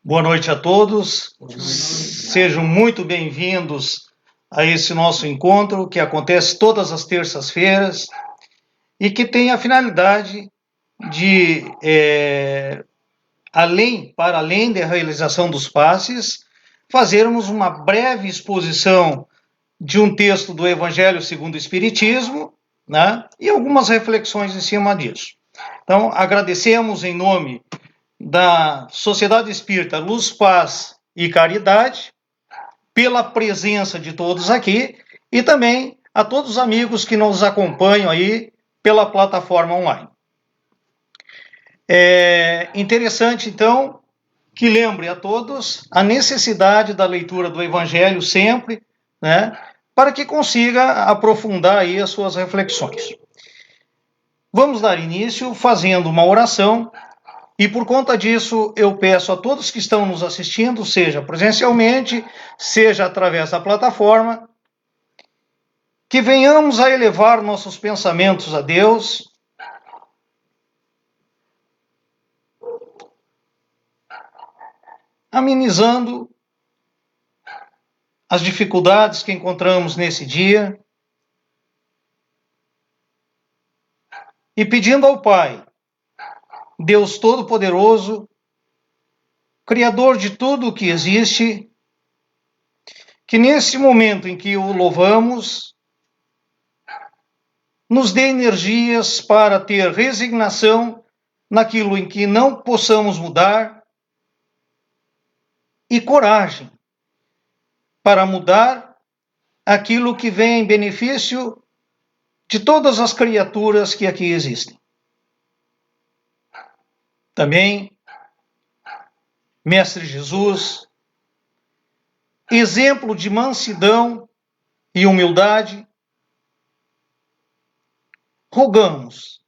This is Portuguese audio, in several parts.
Boa noite a todos, sejam muito bem-vindos a esse nosso encontro que acontece todas as terças-feiras e que tem a finalidade de, para além da realização dos passes, fazermos uma breve exposição de um texto do Evangelho segundo o Espiritismo, né, e algumas reflexões em cima disso. Então, agradecemos em nome da Sociedade Espírita Luz, Paz e Caridade, pela presença de todos aqui e também a todos os amigos que nos acompanham aí pela plataforma online. É interessante, então, que lembre a todos a necessidade da leitura do Evangelho sempre, né, para que consiga aprofundar aí as suas reflexões. Vamos dar início fazendo uma oração. E por conta disso, eu peço a todos que estão nos assistindo, seja presencialmente, seja através da plataforma, que venhamos a elevar nossos pensamentos a Deus, amenizando as dificuldades que encontramos nesse dia e pedindo ao Pai, Deus Todo-Poderoso, Criador de tudo o que existe, que nesse momento em que o louvamos, nos dê energias para ter resignação naquilo em que não possamos mudar e coragem para mudar aquilo que vem em benefício de todas as criaturas que aqui existem. Também, Mestre Jesus, exemplo de mansidão e humildade, rogamos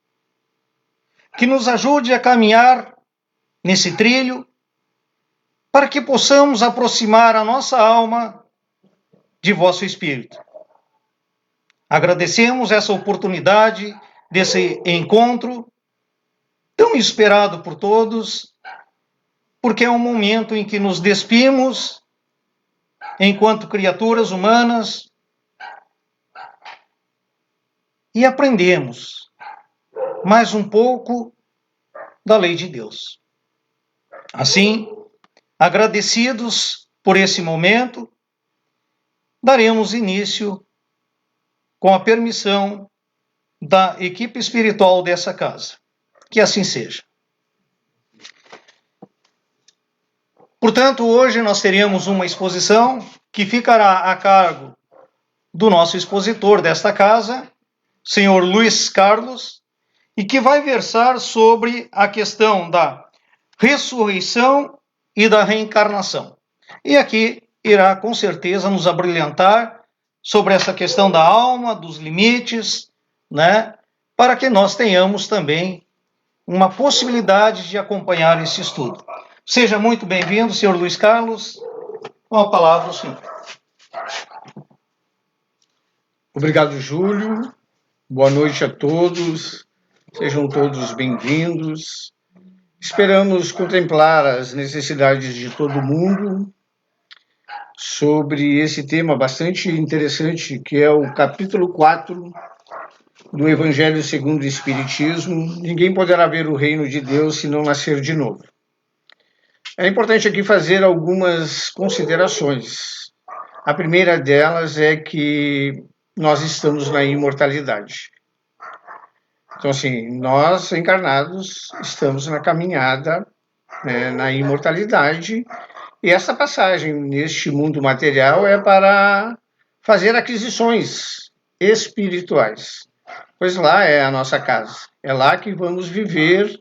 que nos ajude a caminhar nesse trilho para que possamos aproximar a nossa alma de vosso Espírito. Agradecemos essa oportunidade desse encontro tão esperado por todos, porque é um momento em que nos despimos enquanto criaturas humanas e aprendemos mais um pouco da lei de Deus. Assim, agradecidos por esse momento, daremos início com a permissão da equipe espiritual dessa casa. Que assim seja. Portanto, hoje nós teremos uma exposição que ficará a cargo do nosso expositor desta casa, senhor Luiz Carlos, e que vai versar sobre a questão da ressurreição e da reencarnação. E aqui irá com certeza nos abrilhantar sobre essa questão da alma, dos limites, né, para que nós tenhamos também uma possibilidade de acompanhar esse estudo. Seja muito bem-vindo, senhor Luiz Carlos. Com a palavra, o senhor. Obrigado, Júlio. Boa noite a todos. Sejam todos bem-vindos. Esperamos contemplar as necessidades de todo mundo sobre esse tema bastante interessante, que é o capítulo 4 do Evangelho segundo o Espiritismo. Ninguém poderá ver o reino de Deus se não nascer de novo. É importante aqui fazer algumas considerações. A primeira delas é que nós estamos na imortalidade. Então, assim, nós encarnados estamos na caminhada, né, na imortalidade, e essa passagem neste mundo material é para fazer aquisições espirituais, pois lá é a nossa casa, é lá que vamos viver,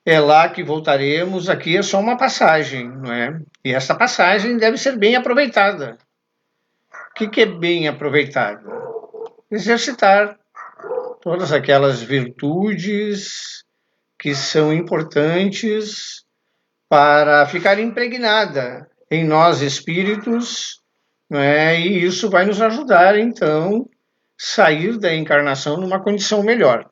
é lá que voltaremos. Aqui é só uma passagem, não é? E essa passagem deve ser bem aproveitada. O que é bem aproveitada? Exercitar todas aquelas virtudes que são importantes para ficar impregnada em nós espíritos, não é? E isso vai nos ajudar, então, sair da encarnação numa condição melhor.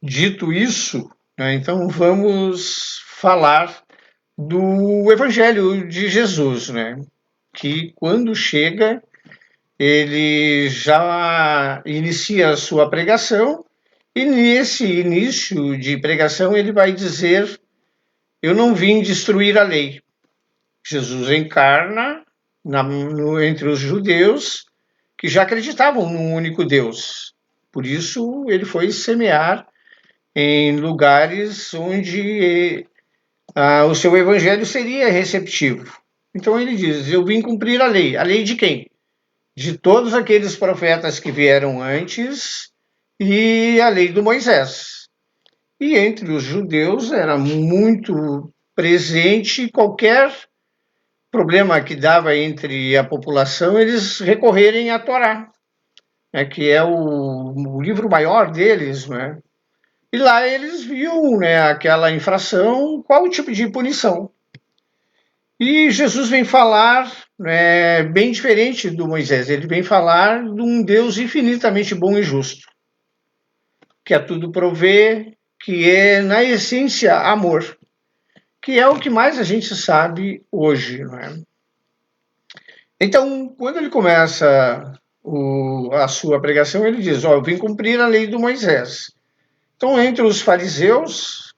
Dito isso, né, então vamos falar do Evangelho de Jesus, né? Que quando chega, ele já inicia a sua pregação, e nesse início de pregação ele vai dizer: eu não vim destruir a lei. Jesus encarna entre os judeus que já acreditavam num único Deus. Por isso ele foi semear em lugares onde o seu evangelho seria receptivo. Então ele diz: eu vim cumprir a lei. A lei de quem? De todos aqueles profetas que vieram antes e a lei do Moisés. E entre os judeus era muito presente qualquer problema que dava entre a população, eles recorrerem à Torá, né, que é o livro maior deles, né? E lá eles viam, né, aquela infração, qual o tipo de punição. E Jesus vem falar, né, bem diferente do Moisés, ele vem falar de um Deus infinitamente bom e justo, que a tudo provê, que é, na essência, amor, que é o que mais a gente sabe hoje, né? Então, quando ele começa a sua pregação, ele diz: eu vim cumprir a lei do Moisés. Então, entre os fariseus,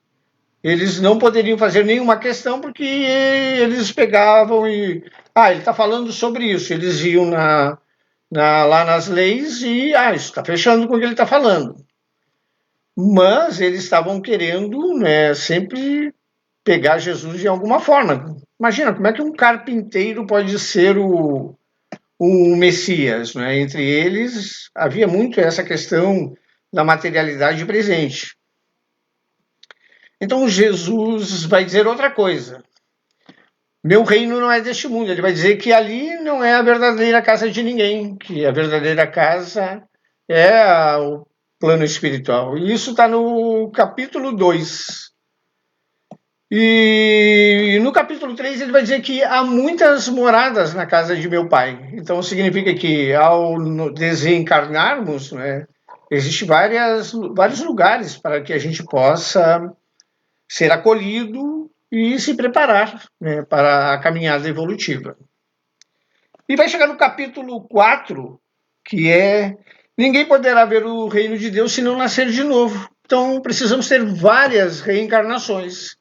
eles não poderiam fazer nenhuma questão, porque eles pegavam e... ele está falando sobre isso. Eles iam lá nas leis e... isso está fechando com o que ele está falando. Mas eles estavam querendo, né, sempre pegar Jesus de alguma forma. Imagina, como é que um carpinteiro pode ser o Messias, né? Entre eles havia muito essa questão da materialidade presente. Então Jesus vai dizer outra coisa: meu reino não é deste mundo. Ele vai dizer que ali não é a verdadeira casa de ninguém, que a verdadeira casa é o plano espiritual. E isso está no capítulo 2. E no capítulo 3 ele vai dizer que há muitas moradas na casa de meu pai. Então significa que ao desencarnarmos, né, existem vários lugares para que a gente possa ser acolhido e se preparar, né, para a caminhada evolutiva. E vai chegar no capítulo 4, que é: ninguém poderá ver o reino de Deus se não nascer de novo. Então precisamos ter várias reencarnações.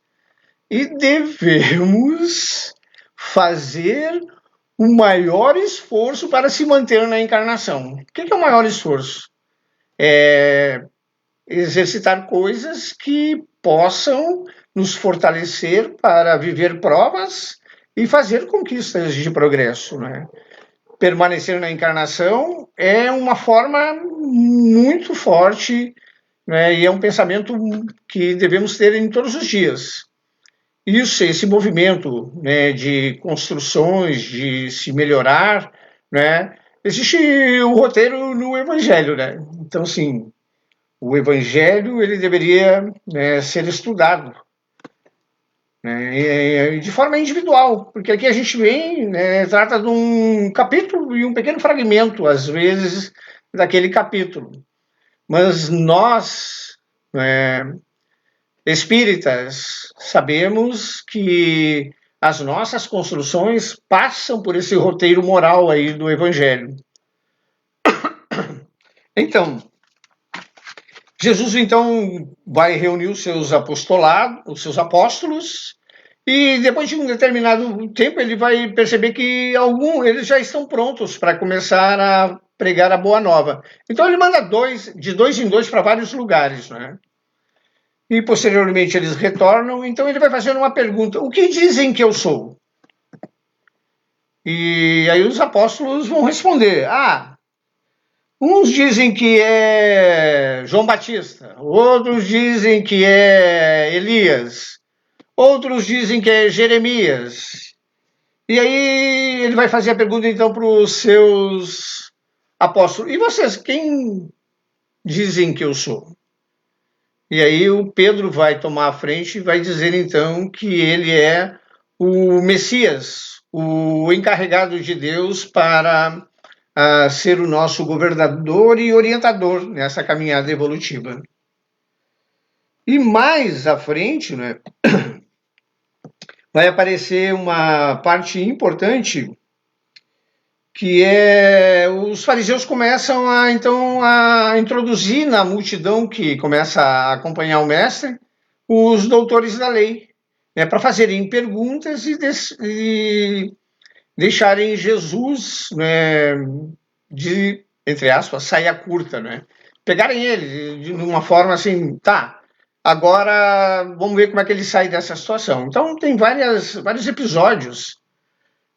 E devemos fazer o maior esforço para se manter na encarnação. O que é o maior esforço? É exercitar coisas que possam nos fortalecer para viver provas e fazer conquistas de progresso, né? Permanecer na encarnação é uma forma muito forte, né? E é um pensamento que devemos ter em todos os dias. Isso, esse movimento, né, de construções, de se melhorar, né? Existe o roteiro no Evangelho, né? Então, assim, o Evangelho ele deveria, né, ser estudado, né, de forma individual, porque aqui a gente vem, né, trata de um capítulo e um pequeno fragmento, às vezes, daquele capítulo. Mas nós, né, espíritas, sabemos que as nossas construções passam por esse roteiro moral aí do Evangelho. Então, Jesus então vai reunir os seus apostolados, os seus apóstolos, e depois de um determinado tempo ele vai perceber que eles já estão prontos para começar a pregar a boa nova. Então ele manda de dois em dois para vários lugares, né? E posteriormente eles retornam, então ele vai fazer uma pergunta: o que dizem que eu sou? E aí os apóstolos vão responder: uns dizem que é João Batista, outros dizem que é Elias, outros dizem que é Jeremias. E aí ele vai fazer a pergunta então para os seus apóstolos: e vocês, quem dizem que eu sou? E aí o Pedro vai tomar a frente e vai dizer então que ele é o Messias, o encarregado de Deus para ser o nosso governador e orientador nessa caminhada evolutiva. E mais à frente, né, vai aparecer uma parte importante, que é os fariseus começam então a introduzir na multidão que começa a acompanhar o mestre os doutores da lei, né, para fazerem perguntas e deixarem Jesus, né, de, entre aspas, saia curta, né? Pegarem ele de uma forma assim, tá, agora vamos ver como é que ele sai dessa situação. Então tem vários episódios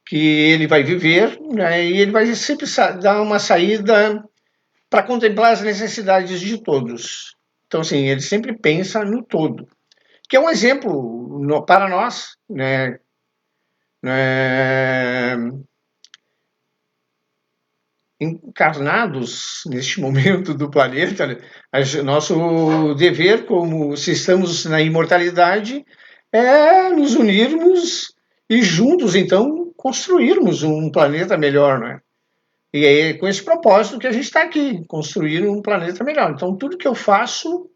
que ele vai viver, né, e ele vai sempre dar uma saída para contemplar as necessidades de todos. Então, assim, ele sempre pensa no todo, que é um exemplo para nós, né, encarnados neste momento do planeta, né? Nosso dever, como se estamos na imortalidade, é nos unirmos e juntos, então, construirmos um planeta melhor, né? E é com esse propósito que a gente está aqui, construir um planeta melhor. Então, tudo que eu faço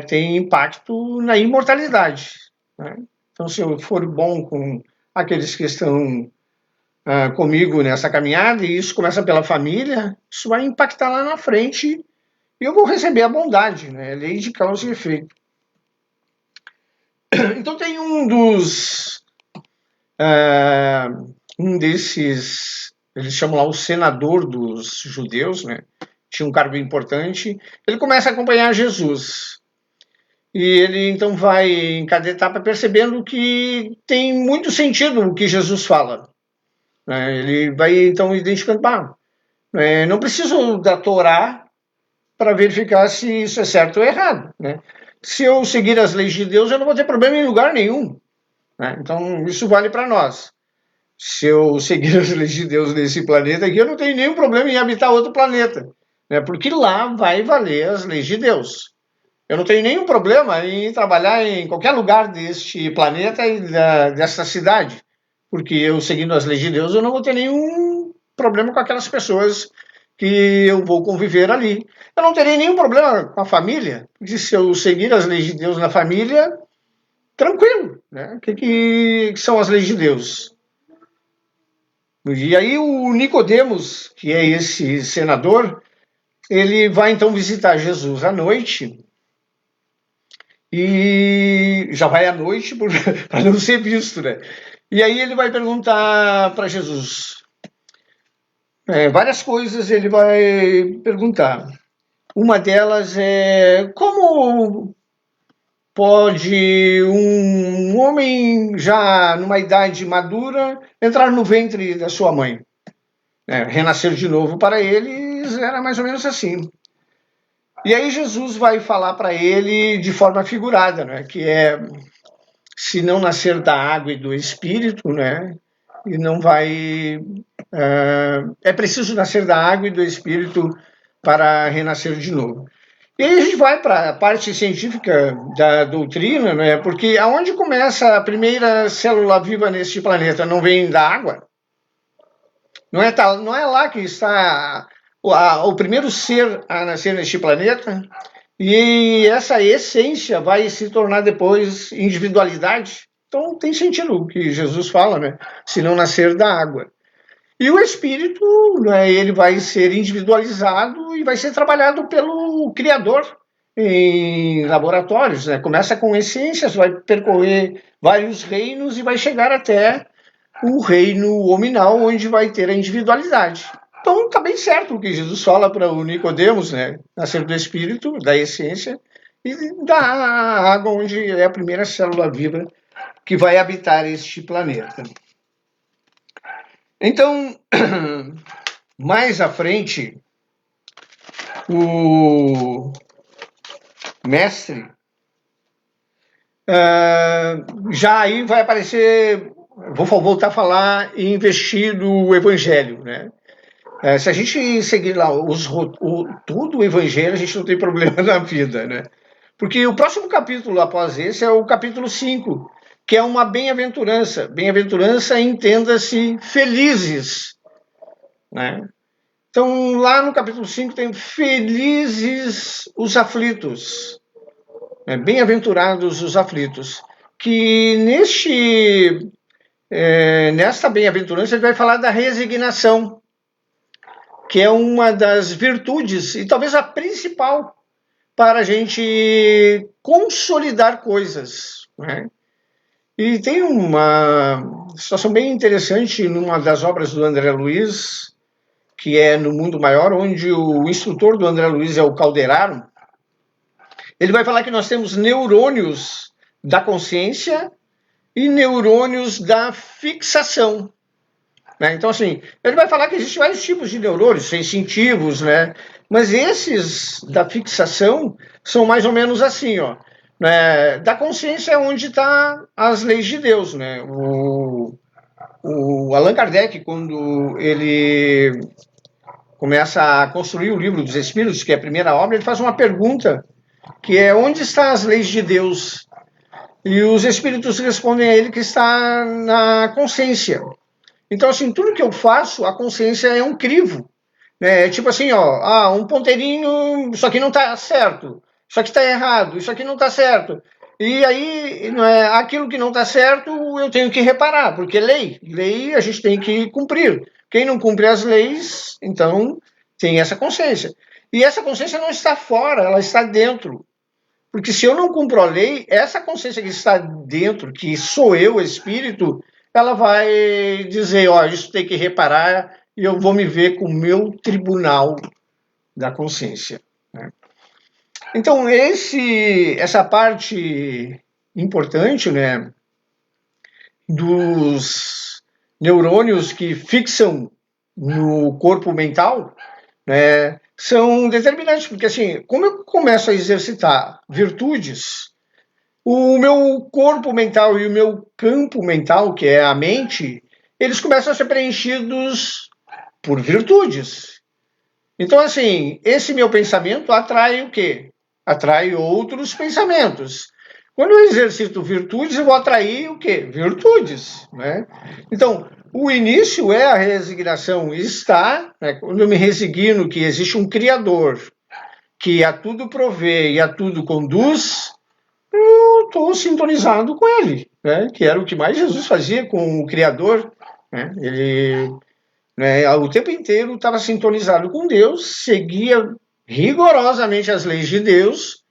tem impacto na imortalidade, né? Então, se eu for bom com aqueles que estão comigo nessa caminhada, e isso começa pela família, isso vai impactar lá na frente e eu vou receber a bondade, né? Lei de causa e efeito. Então tem um desses, eles chamam lá o senador dos judeus, né? Tinha um cargo importante. Ele começa a acompanhar Jesus. E ele então vai em cada etapa percebendo que tem muito sentido o que Jesus fala. Ele vai então identificando, não preciso da Torá para verificar se isso é certo ou errado, né? Se eu seguir as leis de Deus, eu não vou ter problema em lugar nenhum, né? Então, isso vale para nós. Se eu seguir as leis de Deus nesse planeta aqui, eu não tenho nenhum problema em habitar outro planeta, né? Porque lá vai valer as leis de Deus. Eu não tenho nenhum problema em trabalhar em qualquer lugar deste planeta e desta cidade, porque eu, seguindo as leis de Deus, eu não vou ter nenhum problema com aquelas pessoas que eu vou conviver ali. Eu não terei nenhum problema com a família, porque se eu seguir as leis de Deus na família, tranquilo, né? O que são as leis de Deus? E aí o Nicodemos, que é esse senador, ele vai então visitar Jesus à noite, e já vai à noite para não ser visto, né? E aí ele vai perguntar para Jesus várias coisas, ele vai perguntar. Uma delas é como pode um homem já numa idade madura entrar no ventre da sua mãe? Renascer de novo para eles era mais ou menos assim. E aí Jesus vai falar para ele de forma figurada, né? Que é se não nascer da água e do Espírito, né? E não vai. É preciso nascer da água e do Espírito para renascer de novo. E aí a gente vai para a parte científica da doutrina, né? Porque aonde começa a primeira célula viva neste planeta? Não vem da água? Não é lá que está o primeiro ser a nascer neste planeta? E essa essência vai se tornar depois individualidade. Então tem sentido o que Jesus fala, né? Se não nascer da água. E o espírito, né, ele vai ser individualizado e vai ser trabalhado pelo Criador em laboratórios, né? Começa com essências, vai percorrer vários reinos e vai chegar até o reino hominal, onde vai ter a individualidade. Então está bem certo o que Jesus fala para o Nicodemos, né? Nascer do Espírito, da essência, e da água, onde é a primeira célula viva que vai habitar este planeta. Então, mais à frente, o mestre já aí vai aparecer, vou voltar a falar e investir no evangelho, né? Se a gente seguir lá tudo o evangelho, a gente não tem problema na vida, né? Porque o próximo capítulo após esse é o capítulo 5, que é uma bem-aventurança. Bem-aventurança, entenda-se, felizes, né? Então, lá no capítulo 5 tem felizes os aflitos, né? Bem-aventurados os aflitos. que nesta bem-aventurança ele vai falar da resignação, que é uma das virtudes, e talvez a principal, para a gente consolidar coisas, né? E tem uma situação bem interessante numa das obras do André Luiz, que é No Mundo Maior, onde o instrutor do André Luiz é o Calderaro. Ele vai falar que nós temos neurônios da consciência e neurônios da fixação, né? Então, assim, ele vai falar que existem vários tipos de neurônios sensitivos, né? Mas esses da fixação são mais ou menos assim, ó. Né? Da consciência é onde está as leis de Deus, né? O Allan Kardec, quando ele começa a construir o Livro dos Espíritos, que é a primeira obra, ele faz uma pergunta, que é: onde estão as leis de Deus? E os espíritos respondem a ele que está na consciência. Então, assim, tudo que eu faço, a consciência é um crivo. Né? É tipo assim, ó, um ponteirinho, isso aqui não está certo, isso aqui está errado, isso aqui não está certo. E aí, não é, aquilo que não está certo, eu tenho que reparar, porque lei a gente tem que cumprir. Quem não cumpre as leis, então tem essa consciência. E essa consciência não está fora, ela está dentro. Porque se eu não cumpro a lei, essa consciência que está dentro, que sou eu, espírito, ela vai dizer, ó, isso tem que reparar e eu vou me ver com o meu tribunal da consciência, né? Então, essa parte importante, né, dos neurônios que fixam no corpo mental, né, são determinantes, porque assim, como eu começo a exercitar virtudes, o meu corpo mental e o meu campo mental, que é a mente, eles começam a ser preenchidos por virtudes. Então, assim, esse meu pensamento atrai o quê? Atrai outros pensamentos. Quando eu exercito virtudes, eu vou atrair o quê? Virtudes, né? Então, o início é a resignação. Está, né, quando eu me resigno que existe um Criador, que a tudo provê e a tudo conduz, eu estou sintonizado com ele, né? Que era o que mais Jesus fazia com o Criador, né? Ele, né, o tempo inteiro estava sintonizado com Deus, seguia rigorosamente as leis de Deus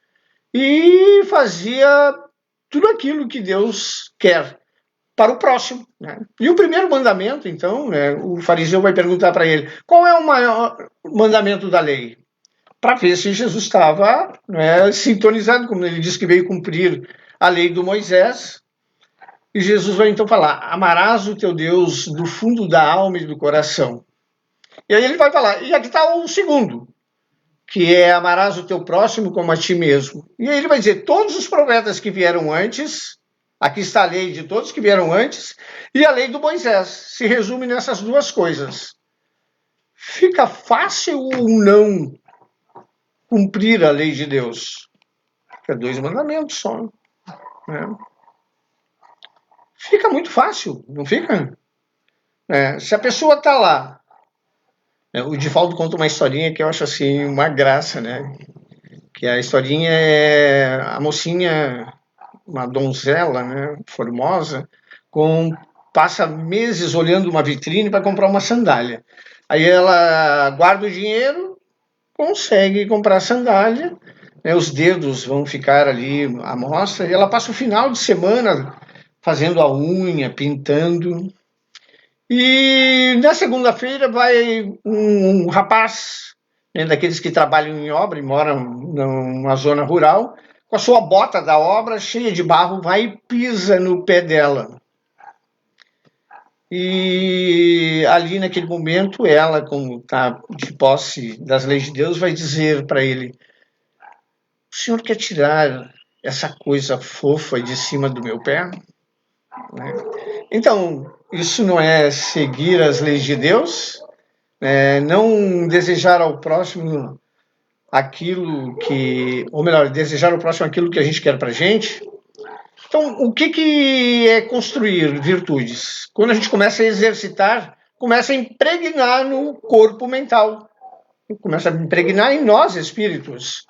e fazia tudo aquilo que Deus quer para o próximo, né? E o primeiro mandamento, então, né, o fariseu vai perguntar para ele: qual é o maior mandamento da lei? Para ver se Jesus estava, né, sintonizado, como ele diz que veio cumprir a lei do Moisés. E Jesus vai então falar: amarás o teu Deus do fundo da alma e do coração. E aí ele vai falar: e aqui está o segundo, que é amarás o teu próximo como a ti mesmo. E aí ele vai dizer: todos os profetas que vieram antes, aqui está a lei de todos que vieram antes, e a lei do Moisés. Se resume nessas duas coisas. Fica fácil ou não cumprir a lei de Deus? É 2 mandamentos só, né? Fica muito fácil, não fica? Se a pessoa está lá, né, o Divaldo conta uma historinha que eu acho assim uma graça, né? Que a historinha é a mocinha, uma donzela, né, formosa, passa meses olhando uma vitrine para comprar uma sandália. Aí ela guarda o dinheiro, consegue comprar a sandália, né, os dedos vão ficar ali à mostra, e ela passa o final de semana fazendo a unha, pintando. E na segunda-feira vai um rapaz, né, daqueles que trabalham em obra e moram numa zona rural, com a sua bota da obra cheia de barro, vai e pisa no pé dela. E ali naquele momento, ela, como está de posse das leis de Deus, vai dizer para ele: o senhor quer tirar essa coisa fofa de cima do meu pé? Né? Então, isso não é seguir as leis de Deus? Não desejar ao próximo aquilo que, ou melhor, desejar ao próximo aquilo que a gente quer para a gente? Então, o que é construir virtudes? Quando a gente começa a exercitar, começa a impregnar no corpo mental, começa a impregnar em nós, espíritos,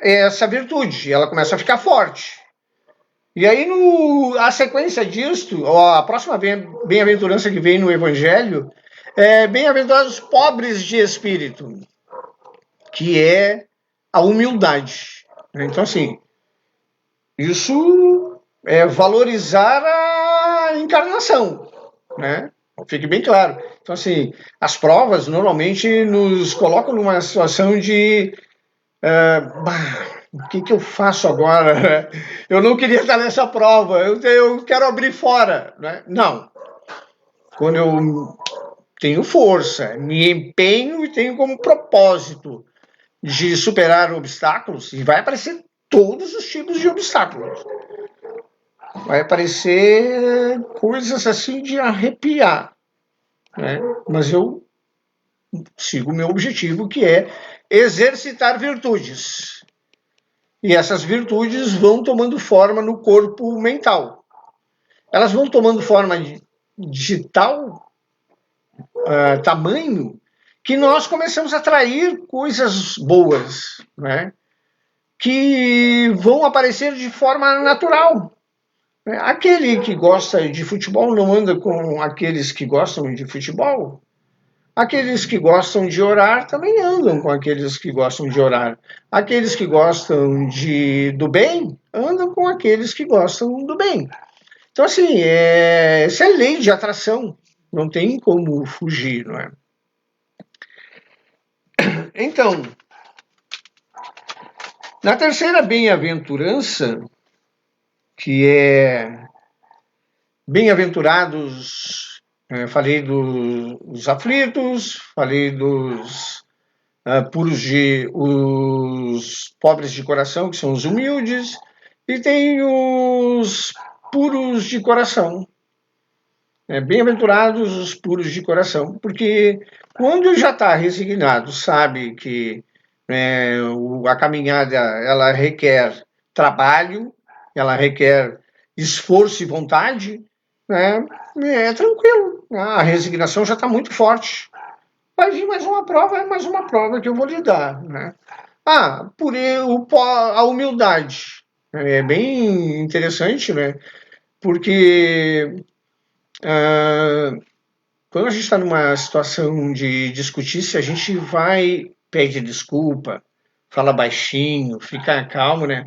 essa virtude, ela começa a ficar forte. E aí, a sequência disto, a próxima bem-aventurança que vem no Evangelho, é bem-aventurados os pobres de espírito, que é a humildade. Então, assim, isso é valorizar a encarnação, né? Fique bem claro. Então, assim, as provas normalmente nos colocam numa situação de o que eu faço agora? Eu não queria estar nessa prova, eu quero abrir fora. Né? Não. Quando eu tenho força, me empenho e tenho como propósito de superar obstáculos, e vai aparecer todos os tipos de obstáculos. Vai aparecer coisas assim de arrepiar. Né? Mas eu sigo o meu objetivo, que é exercitar virtudes. E essas virtudes vão tomando forma no corpo mental. Elas vão tomando forma de tal tamanho que nós começamos a atrair coisas boas, né? Que vão aparecer de forma natural. Aquele que gosta de futebol não anda com aqueles que gostam de futebol. Aqueles que gostam de orar também andam com aqueles que gostam de orar. Aqueles que gostam do bem andam com aqueles que gostam do bem. Então, assim, essa é lei de atração. Não tem como fugir, não é? Então, na terceira bem-aventurança, que é bem-aventurados, falei dos aflitos, falei dos os pobres de coração, que são os humildes, e tem os puros de coração. Bem-aventurados os puros de coração, porque quando já está resignado, sabe que a caminhada ela requer trabalho, ela requer esforço e vontade, né? É tranquilo. A resignação já está muito forte. Vai vir mais uma prova que eu vou lhe dar. Né? A humildade. É bem interessante, né? Porque quando a gente está numa situação de discutir, se a gente pede desculpa, fala baixinho, fica calmo, né?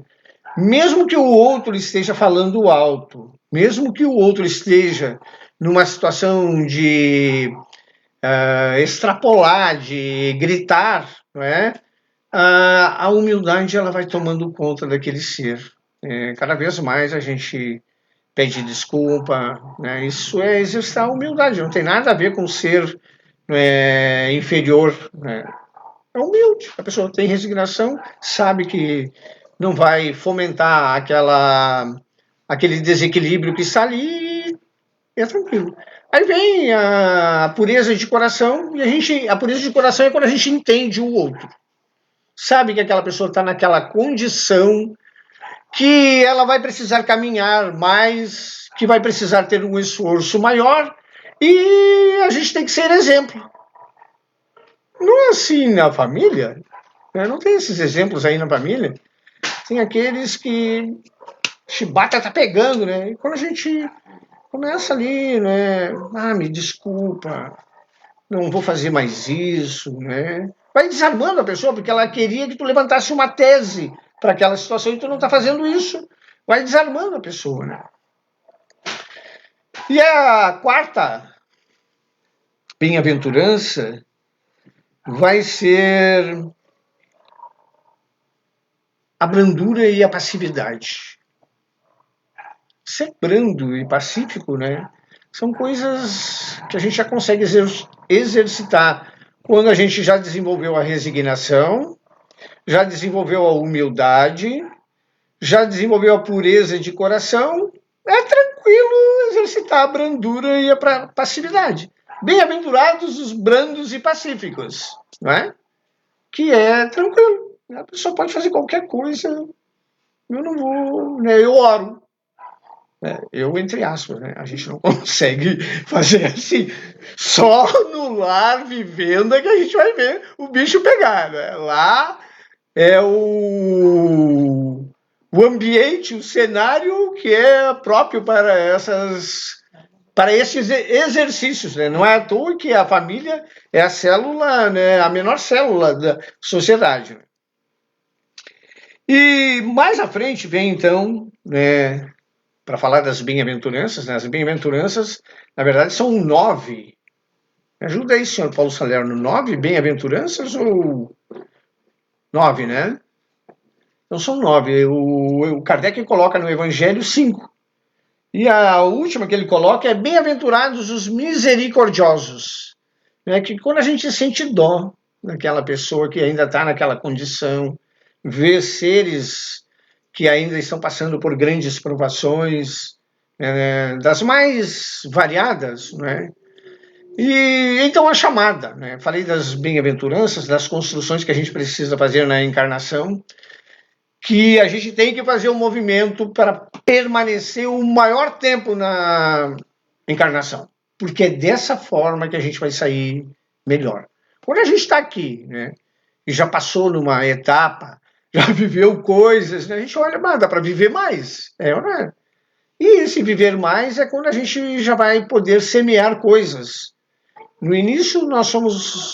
Mesmo que o outro esteja falando alto, mesmo que o outro esteja numa situação de extrapolar, de gritar, não é? A humildade ela vai tomando conta daquele ser. Cada vez mais a gente pede desculpa, né? Isso é exercitar a humildade, não tem nada a ver com ser inferior. Né? É humilde, a pessoa tem resignação, sabe que não vai fomentar aquele desequilíbrio que está ali e é tranquilo. Aí vem a pureza de coração, e a pureza de coração é quando a gente entende o outro. Sabe que aquela pessoa está naquela condição que ela vai precisar caminhar mais, que vai precisar ter um esforço maior, e a gente tem que ser exemplo. Não é assim na família? Né? Não tem esses exemplos aí na família? Tem aqueles que chibata tá pegando, né? E quando a gente começa ali, né? Me desculpa, não vou fazer mais isso, né? Vai desarmando a pessoa, porque ela queria que tu levantasse uma tese para aquela situação e tu não está fazendo isso. Vai desarmando a pessoa, né? E a quarta bem-aventurança vai ser a brandura e a passividade. Ser brando e pacífico, né? São coisas que a gente já consegue exercitar quando a gente já desenvolveu a resignação, já desenvolveu a humildade, já desenvolveu a pureza de coração. É tranquilo exercitar a brandura e a passividade. Bem-aventurados os brandos e pacíficos, não é? Que é tranquilo. A pessoa pode fazer qualquer coisa. Eu não vou, né? Eu oro. Eu, entre aspas, né? A gente não consegue fazer assim. Só no lar, vivenda, que a gente vai ver o bicho pegar. Né? Lá é o ambiente, o cenário que é próprio para esses exercícios, né? Não é à toa que a família é a célula, né, a menor célula da sociedade. E mais à frente vem, então, né, para falar das bem-aventuranças, né? As bem-aventuranças, na verdade, são 9. Me ajuda aí, senhor Paulo Salerno, 9 bem-aventuranças ou 9, né? Então são 9. O Kardec coloca no Evangelho 5. E a última que ele coloca é bem-aventurados os misericordiosos. Né? Que quando a gente sente dó daquela pessoa que ainda está naquela condição, vê seres que ainda estão passando por grandes provações, das mais variadas, né? E então a chamada, né? Falei das bem-aventuranças, das construções que a gente precisa fazer na encarnação, que a gente tem que fazer um movimento para permanecer o maior tempo na encarnação, porque é dessa forma que a gente vai sair melhor. Quando a gente está aqui, né, e já passou numa etapa, já viveu coisas, né, a gente olha, mas dá para viver mais, não é? E esse viver mais é quando a gente já vai poder semear coisas. No início nós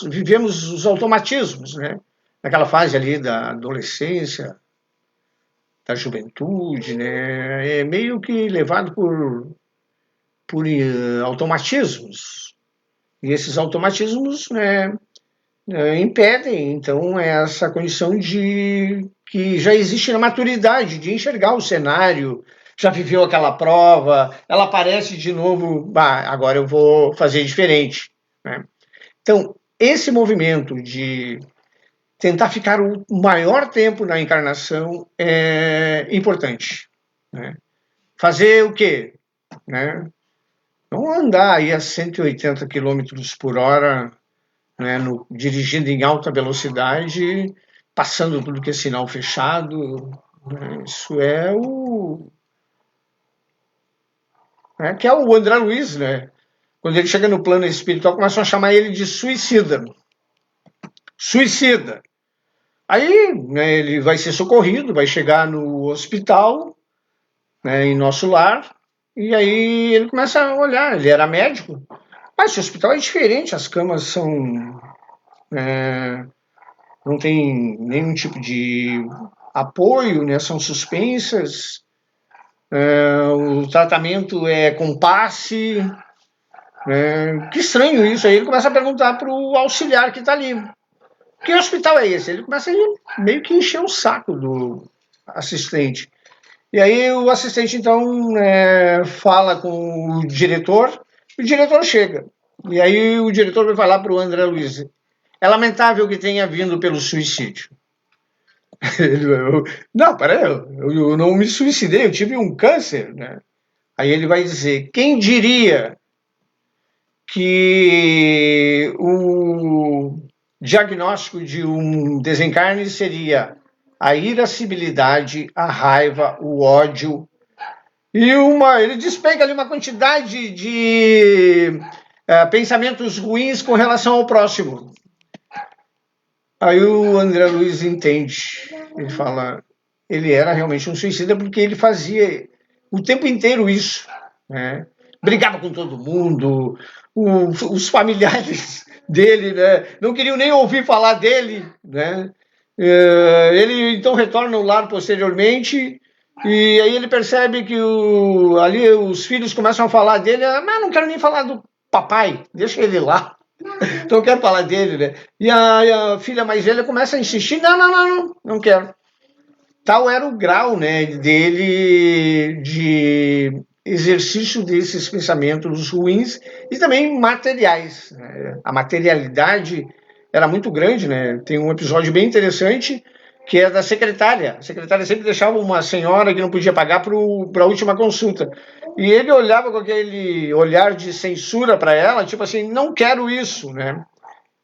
vivemos os automatismos, né? Naquela fase ali da adolescência, da juventude, né? É meio que levado por automatismos. E esses automatismos, né, impedem, então, essa condição de que já existe na maturidade, de enxergar o cenário, já viveu aquela prova, ela aparece de novo, agora eu vou fazer diferente, né? Então, esse movimento de tentar ficar o maior tempo na encarnação é importante, né? Fazer o quê? Né? Não andar aí a 180 km por hora, né, dirigindo em alta velocidade, passando tudo que é sinal fechado. Né? Isso é o... que é o André Luiz, né? Quando ele chega no plano espiritual, começam a chamar ele de suicida. Suicida. Aí, né, ele vai ser socorrido, vai chegar no hospital, né, em nosso lar, e aí ele começa a olhar, ele era médico, mas esse hospital é diferente, as camas são... não tem nenhum tipo de apoio, né, são suspensas, o tratamento é com passe, que estranho isso. Aí ele começa a perguntar para o auxiliar que está ali, que hospital é esse? Ele começa a meio que encher o saco do assistente. E aí o assistente, então, fala com o diretor chega. E aí o diretor vai falar para o André Luiz: é lamentável que tenha vindo pelo suicídio. Não, peraí, eu não me suicidei, eu tive um câncer, né? Aí ele vai dizer: quem diria que o diagnóstico de um desencarne seria a irascibilidade, a raiva, o ódio e ele despeja ali uma quantidade de pensamentos ruins com relação ao próximo. Aí o André Luiz entende, ele fala, ele era realmente um suicida porque ele fazia o tempo inteiro isso, né? Brigava com todo mundo, os familiares dele, né, não queriam nem ouvir falar dele, né? Ele então retorna ao lar posteriormente e aí ele percebe que ali os filhos começam a falar dele, mas não quero nem falar do papai, deixa ele lá. Então eu quero falar dele, né? E a filha mais velha começa a insistir, não quero. Tal era o grau, né, dele de exercício desses pensamentos ruins e também materiais, né? A materialidade era muito grande, né? Tem um episódio bem interessante que é da secretária. A secretária sempre deixava uma senhora que não podia pagar para a última consulta. E ele olhava com aquele olhar de censura para ela, tipo assim, não quero isso, né?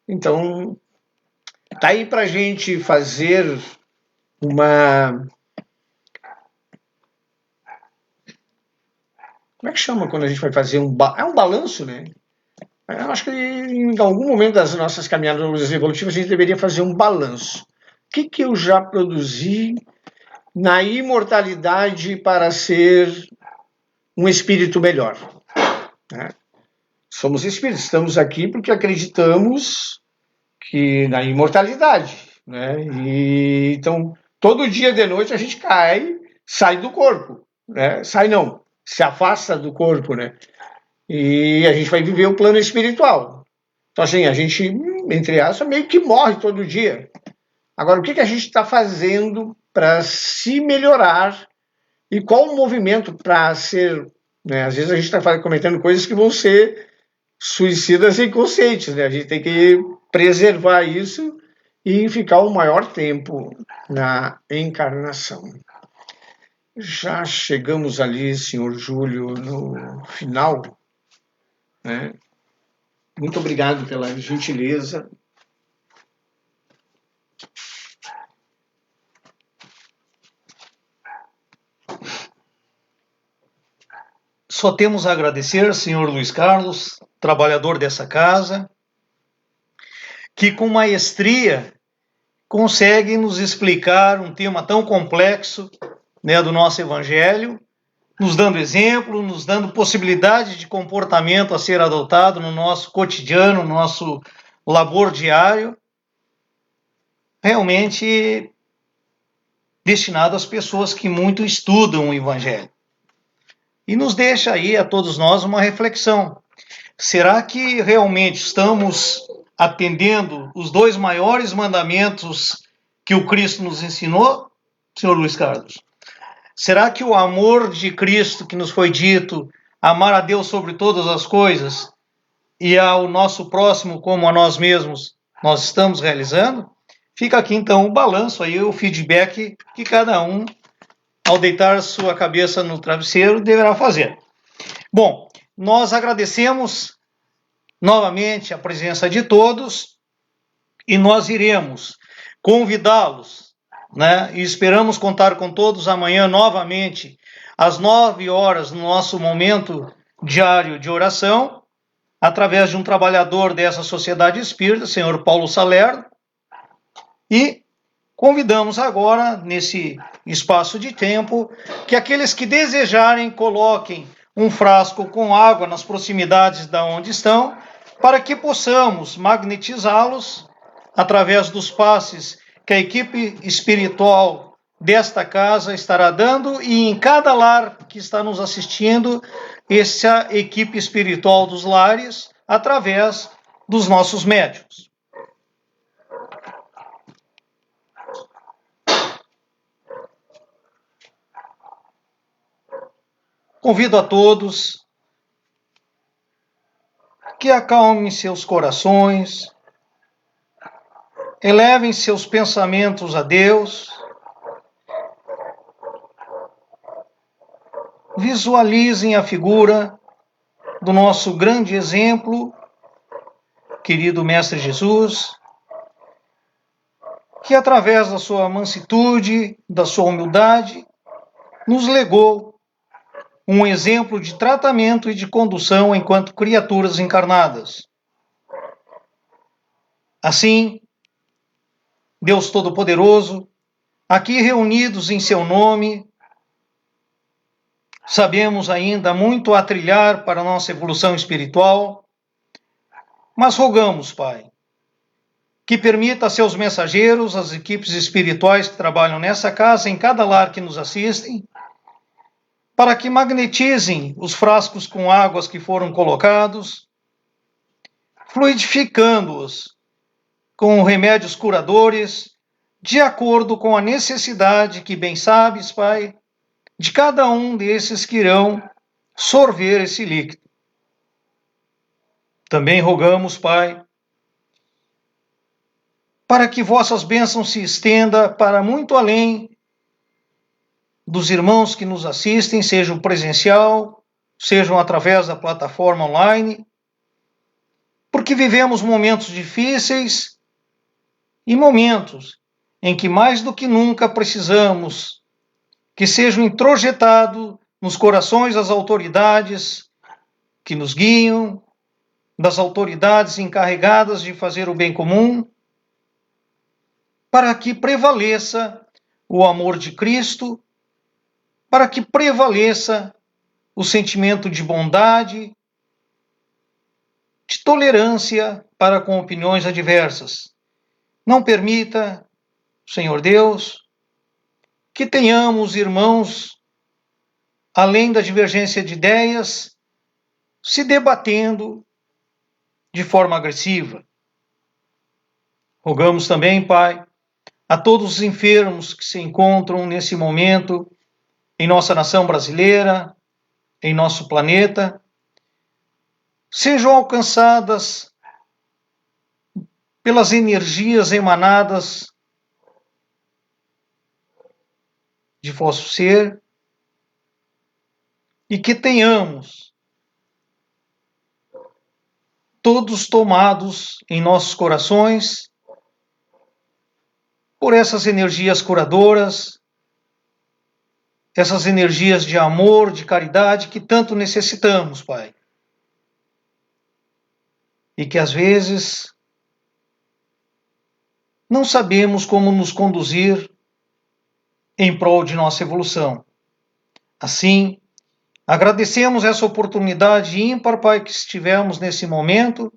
Então, tá aí para a gente fazer uma... Como é que chama quando a gente vai fazer um balanço, né? Eu acho que em algum momento das nossas caminhadas evolutivas a gente deveria fazer um balanço. O que eu já produzi na imortalidade para ser um espírito melhor. Né? Somos espíritos, estamos aqui porque acreditamos que na imortalidade. Né? E, então, todo dia de noite a gente cai, sai do corpo. Né? Sai não, se afasta do corpo. Né? E a gente vai viver o plano espiritual. Então, assim, a gente, entre aspas, meio que morre todo dia. Agora, o que a gente está fazendo para se melhorar e qual o movimento para ser... Né? Às vezes a gente está cometendo coisas que vão ser suicidas inconscientes. Né? A gente tem que preservar isso e ficar o maior tempo na encarnação. Já chegamos ali, senhor Júlio, no final. Né? Muito obrigado pela gentileza. Só temos a agradecer, senhor Luiz Carlos, trabalhador dessa casa, que com maestria consegue nos explicar um tema tão complexo, né, do nosso Evangelho, nos dando exemplo, nos dando possibilidade de comportamento a ser adotado no nosso cotidiano, no nosso labor diário, realmente destinado às pessoas que muito estudam o Evangelho. E nos deixa aí a todos nós uma reflexão. Será que realmente estamos atendendo os 2 maiores mandamentos que o Cristo nos ensinou, senhor Luiz Carlos? Será que o amor de Cristo que nos foi dito, amar a Deus sobre todas as coisas e ao nosso próximo como a nós mesmos, nós estamos realizando? Fica aqui então o balanço, aí, o feedback que cada um, ao deitar sua cabeça no travesseiro, deverá fazer. Bom, nós agradecemos novamente a presença de todos e nós iremos convidá-los, né? E esperamos contar com todos amanhã novamente às 9 horas no nosso momento diário de oração, através de um trabalhador dessa sociedade espírita, senhor Paulo Salerno, e convidamos agora, nesse espaço de tempo, que aqueles que desejarem coloquem um frasco com água nas proximidades de onde estão, para que possamos magnetizá-los através dos passes que a equipe espiritual desta casa estará dando, e em cada lar que está nos assistindo, essa equipe espiritual dos lares, através dos nossos médiuns. Convido a todos que acalmem seus corações, elevem seus pensamentos a Deus, visualizem a figura do nosso grande exemplo, querido Mestre Jesus, que através da sua mansitude, da sua humildade, nos legou um exemplo de tratamento e de condução enquanto criaturas encarnadas. Assim, Deus Todo-Poderoso, aqui reunidos em seu nome, sabemos ainda muito a trilhar para a nossa evolução espiritual, mas rogamos, Pai, que permita a seus mensageiros, as equipes espirituais que trabalham nessa casa, em cada lar que nos assistem, para que magnetizem os frascos com águas que foram colocados, fluidificando-os com remédios curadores, de acordo com a necessidade que bem sabes, Pai, de cada um desses que irão sorver esse líquido. Também rogamos, Pai, para que vossas bênçãos se estendam para muito além dos irmãos que nos assistem, sejam presencial, sejam através da plataforma online, porque vivemos momentos difíceis e momentos em que mais do que nunca precisamos que sejam introjetados nos corações das autoridades que nos guiam, das autoridades encarregadas de fazer o bem comum, para que prevaleça o amor de Cristo, para que prevaleça o sentimento de bondade, de tolerância para com opiniões adversas. Não permita, Senhor Deus, que tenhamos irmãos, além da divergência de ideias, se debatendo de forma agressiva. Rogamos também, Pai, a todos os enfermos que se encontram nesse momento em nossa nação brasileira, em nosso planeta, sejam alcançadas pelas energias emanadas de vosso ser e que tenhamos todos tomados em nossos corações por essas energias curadoras, essas energias de amor, de caridade que tanto necessitamos, Pai. E que às vezes não sabemos como nos conduzir em prol de nossa evolução. Assim, agradecemos essa oportunidade ímpar, Pai, que estivemos nesse momento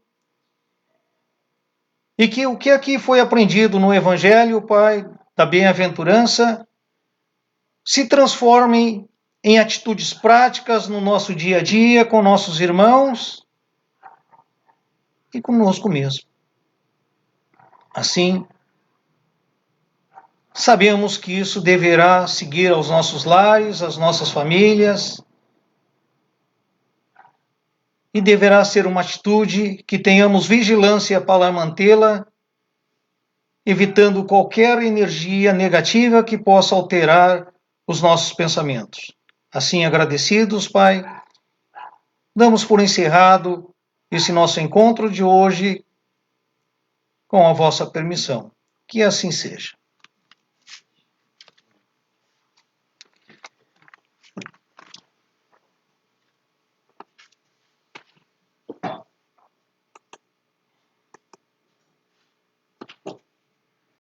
e que o que aqui foi aprendido no Evangelho, Pai, da bem-aventurança, se transforme em atitudes práticas no nosso dia a dia, com nossos irmãos e conosco mesmo. Assim, sabemos que isso deverá seguir aos nossos lares, às nossas famílias, e deverá ser uma atitude que tenhamos vigilância para mantê-la, evitando qualquer energia negativa que possa alterar os nossos pensamentos. Assim, agradecidos, Pai, damos por encerrado esse nosso encontro de hoje com a vossa permissão. Que assim seja.